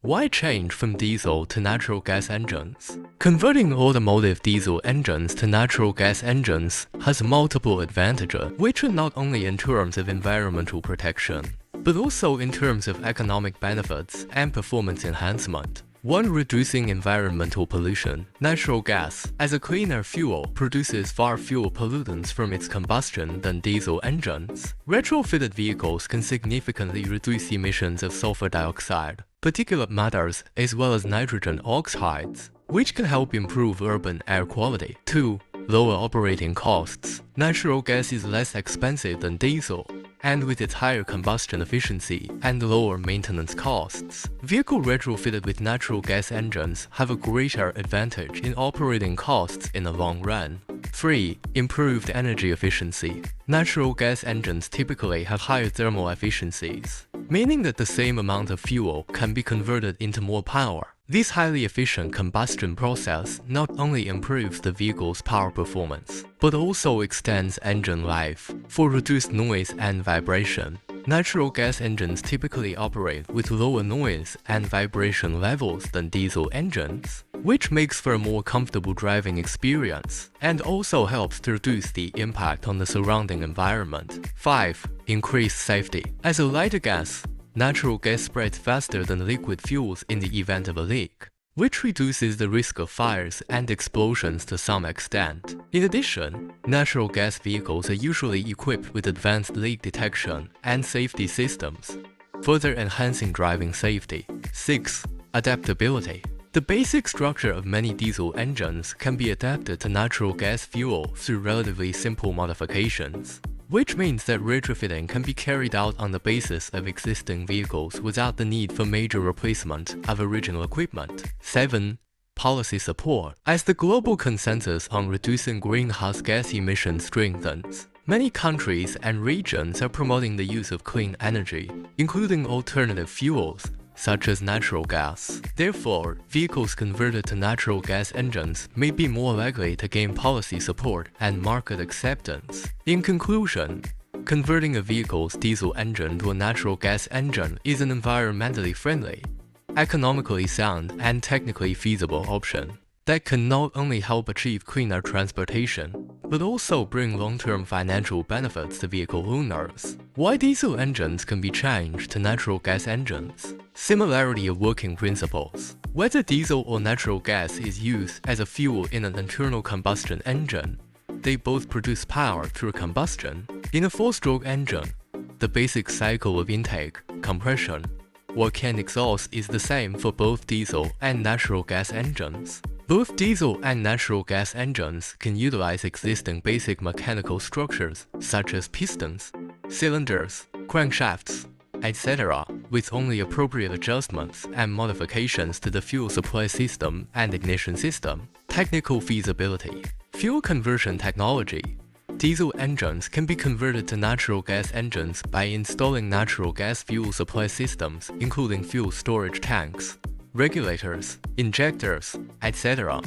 Why change from diesel to natural gas engines? Converting automotive diesel engines to natural gas engines has multiple advantages, which are not only in terms of environmental protection, but also in terms of economic benefits and performance enhancement. 1. Reducing environmental pollution. Natural gas, as a cleaner fuel, produces far fewer pollutants from its combustion than diesel engines. Retrofitted vehicles can significantly reduce emissions of sulfur dioxide, particulate matters, as well as nitrogen oxides, which can help improve urban air quality. 2. Lower operating costs. Natural gas is less expensive than diesel, and with its higher combustion efficiency and lower maintenance costs, vehicles retrofitted with natural gas engines have a greater advantage in operating costs in the long run. 3. Improved energy efficiency. Natural gas engines typically have higher thermal efficiencies, meaning that the same amount of fuel can be converted into more power. This highly efficient combustion process not only improves the vehicle's power performance, but also extends engine life for reduced noise and vibration. Natural gas engines typically operate with lower noise and vibration levels than diesel engines, which makes for a more comfortable driving experience and also helps to reduce the impact on the surrounding environment. 5. Increased safety. As a lighter gas, natural gas spreads faster than liquid fuels in the event of a leak, which reduces the risk of fires and explosions to some extent. In addition, natural gas vehicles are usually equipped with advanced leak detection and safety systems, further enhancing driving safety. 6. Adaptability. The basic structure of many diesel engines can be adapted to natural gas fuel through relatively simple modifications, which means that retrofitting can be carried out on the basis of existing vehicles without the need for major replacement of original equipment. 7. Policy support. As the global consensus on reducing greenhouse gas emissions strengthens, many countries and regions are promoting the use of clean energy, including alternative fuels, such as natural gas. Therefore, vehicles converted to natural gas engines may be more likely to gain policy support and market acceptance. In conclusion, converting a vehicle's diesel engine to a natural gas engine is an environmentally friendly, economically sound, and technically feasible option that can not only help achieve cleaner transportation, but also bring long-term financial benefits to vehicle owners. Why diesel engines can be changed to natural gas engines. Similarity of working principles. Whether diesel or natural gas is used as a fuel in an internal combustion engine, they both produce power through combustion. In a four-stroke engine, the basic cycle of intake, compression, work and exhaust is the same for both diesel and natural gas engines. Both diesel and natural gas engines can utilize existing basic mechanical structures such as pistons, cylinders, crankshafts, etc., with only appropriate adjustments and modifications to the fuel supply system and ignition system. Technical feasibility. Fuel conversion technology. Diesel engines can be converted to natural gas engines by installing natural gas fuel supply systems, including fuel storage tanks, regulators, injectors, etc.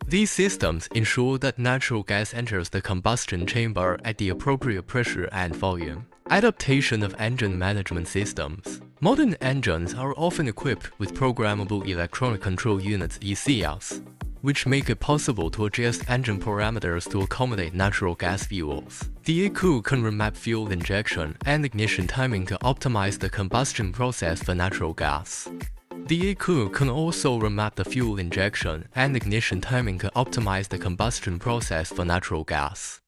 These systems ensure that natural gas enters the combustion chamber at the appropriate pressure and volume. Adaptation of engine management systems. Modern engines are often equipped with programmable electronic control units (ECUs), which make it possible to adjust engine parameters to accommodate natural gas fuels. The ECU can remap fuel injection and ignition timing to optimize the combustion process for natural gas. The ECU can also remap the fuel injection and ignition timing to optimize the combustion process for natural gas.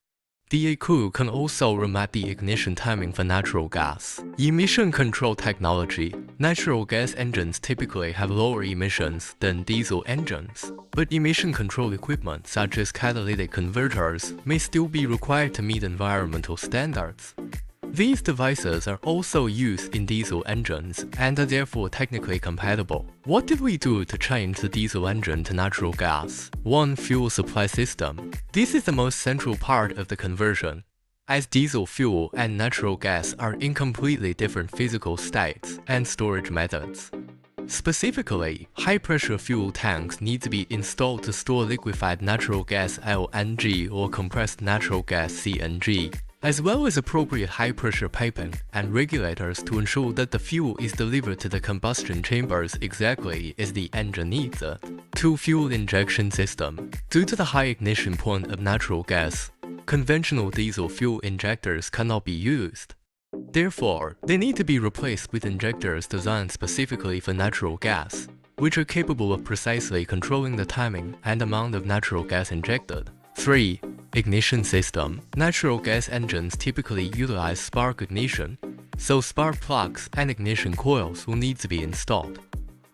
The ECU can also remap the ignition timing for natural gas. Emission control technology. Natural gas engines typically have lower emissions than diesel engines, but emission control equipment such as catalytic converters may still be required to meet environmental standards. These devices are also used in diesel engines and are therefore technically compatible. What did we do to change the diesel engine to natural gas? 1. Fuel supply system. This is the most central part of the conversion, as diesel fuel and natural gas are in completely different physical states and storage methods. Specifically, high-pressure fuel tanks need to be installed to store liquefied natural gas (LNG) or compressed natural gas (CNG), as well as appropriate high-pressure piping and regulators to ensure that the fuel is delivered to the combustion chambers exactly as the engine needs it. 2. Fuel injection system. Due to the high ignition point of natural gas, conventional diesel fuel injectors cannot be used. Therefore, they need to be replaced with injectors designed specifically for natural gas, which are capable of precisely controlling the timing and amount of natural gas injected. 3. Ignition system. Natural gas engines typically utilize spark ignition, so spark plugs and ignition coils will need to be installed.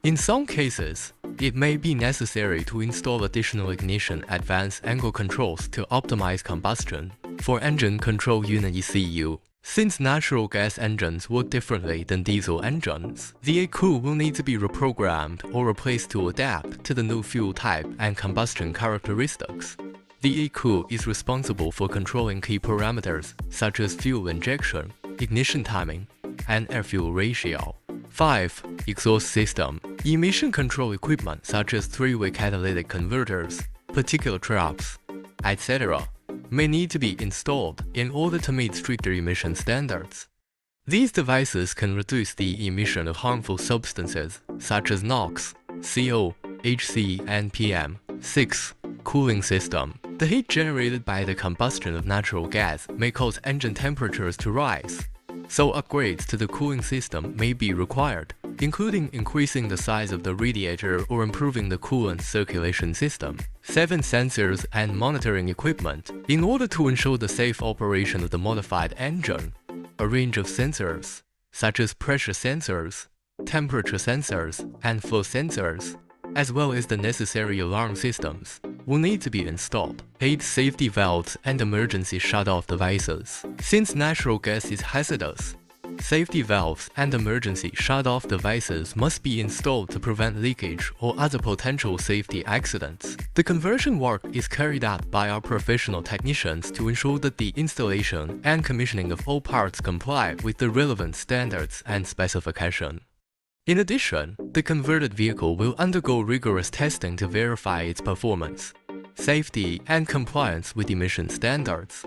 In some cases, it may be necessary to install additional ignition advanced angle controls to optimize combustion for engine control unit ECU. Since natural gas engines work differently than diesel engines, the ECU will need to be reprogrammed or replaced to adapt to the new fuel type and combustion characteristics. The ECU is responsible for controlling key parameters such as fuel injection, ignition timing, and air-fuel ratio. 5. Exhaust system. Emission control equipment such as three-way catalytic converters, particulate traps, etc. may need to be installed in order to meet stricter emission standards. These devices can reduce the emission of harmful substances such as NOx, CO, HC, and PM. 6. Cooling system. The heat generated by the combustion of natural gas may cause engine temperatures to rise, so upgrades to the cooling system may be required, including increasing the size of the radiator or improving the coolant circulation system. 7. Sensors and monitoring equipment. In order to ensure the safe operation of the modified engine, a range of sensors, such as pressure sensors, temperature sensors, and flow sensors, as well as the necessary alarm systems, will need to be installed. 8. Safety valves and emergency shut-off devices. Since natural gas is hazardous, safety valves and emergency shut-off devices must be installed to prevent leakage or other potential safety accidents. The conversion work is carried out by our professional technicians to ensure that the installation and commissioning of all parts comply with the relevant standards and specification. In addition, the converted vehicle will undergo rigorous testing to verify its performance, safety, and compliance with emission standards.